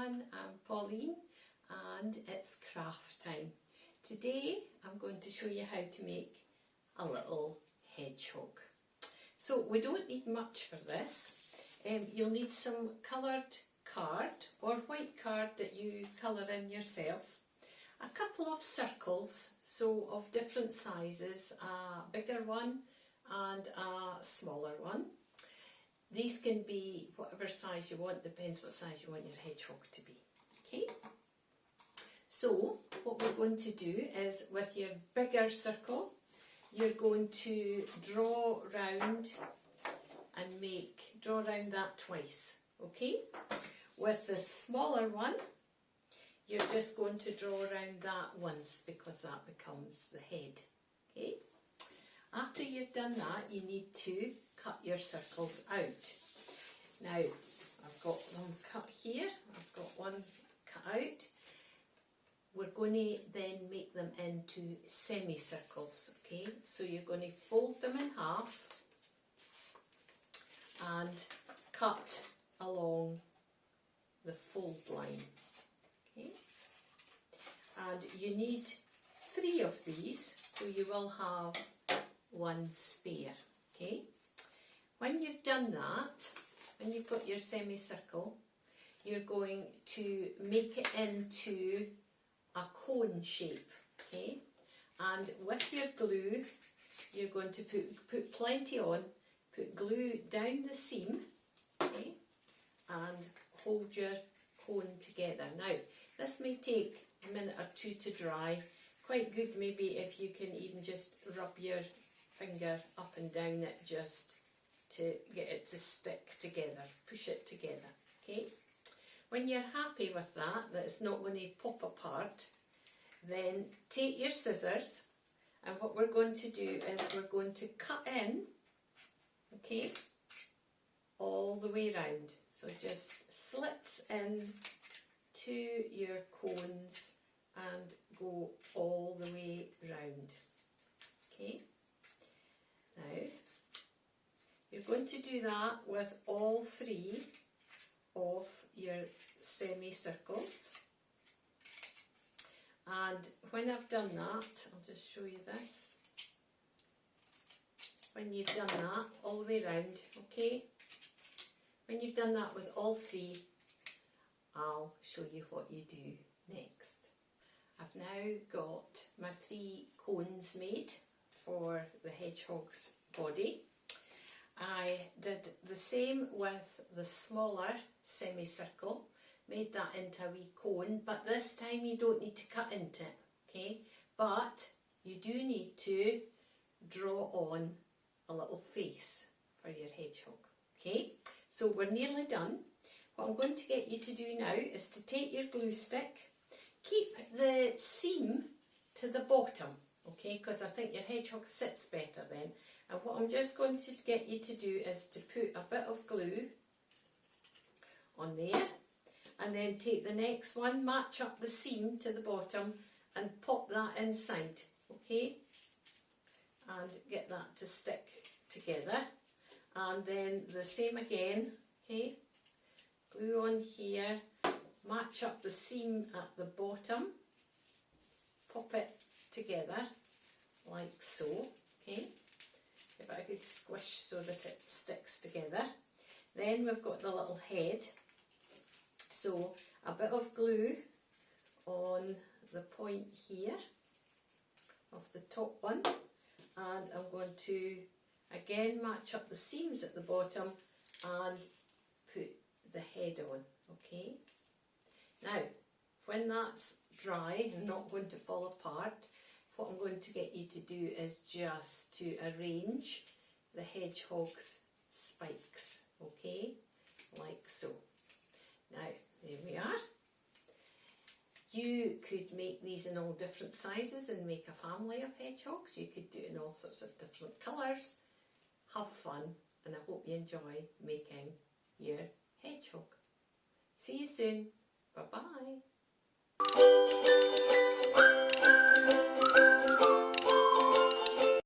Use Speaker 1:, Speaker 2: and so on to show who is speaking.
Speaker 1: everyone, I'm Pauline and it's craft time. Today I'm going to show you how to make a little hedgehog. So we don't need much for this. You'll need some coloured card or white card that you colour in yourself. A couple of circles, so of different sizes, a bigger one and a smaller one. These can be whatever size you want, depends what size you want your hedgehog to be. Okay? So what we're going to do is, with your bigger circle, you're going to draw round and draw round that twice. Okay? With the smaller one, you're just going to draw around that once because that becomes the head. Okay? After you've done that, you need to cut your circles out. Now, I've got them cut here, I've got one cut out. We're going to then make them into semicircles, okay? So you're going to fold them in half and cut along the fold line, okay? And you need 3 of these, so you will have one spare, okay? When you've done that, when you've got your semicircle, you're going to make it into a cone shape, okay? And with your glue, you're going to put plenty on, put glue down the seam, okay? And hold your cone together. Now, this may take a minute or 2 to dry. Quite good maybe if you can even just rub your finger up and down it just to get it to stick together, push it together, okay? When you're happy with that it's not going to pop apart, then take your scissors, and what we're going to do is we're going to cut in, okay, all the way round. So just slits in to your cones and go all the way round, okay? Now, you're going to do that with all 3 of your semicircles. And when I've done that, I'll just show you this. When you've done that all the way round, okay? When you've done that with all 3, I'll show you what you do next. I've now got my 3 cones made for the hedgehog's body. I did the same with the smaller semicircle, made that into a wee cone, but this time you don't need to cut into it, okay? But you do need to draw on a little face for your hedgehog, okay? So we're nearly done. What I'm going to get you to do now is to take your glue stick, keep the seam to the bottom, okay, because I think your hedgehog sits better then. And what I'm just going to get you to do is to put a bit of glue on there, and then take the next one, match up the seam to the bottom and pop that inside, okay, and get that to stick together. And then the same again, okay, glue on here, match up the seam at the bottom, pop it together like so, okay. Give it a good squish so that it sticks together. Then we've got the little head. So a bit of glue on the point here of the top one, and I'm going to again match up the seams at the bottom and put the head on, okay. Now when that's dry and not going to fall apart, what I'm going to get you to do is just to arrange the hedgehog's spikes, okay, like so. Now, there we are. You could make these in all different sizes and make a family of hedgehogs. You could do it in all sorts of different colours. Have fun, and I hope you enjoy making your hedgehog. See you soon. Bye-bye.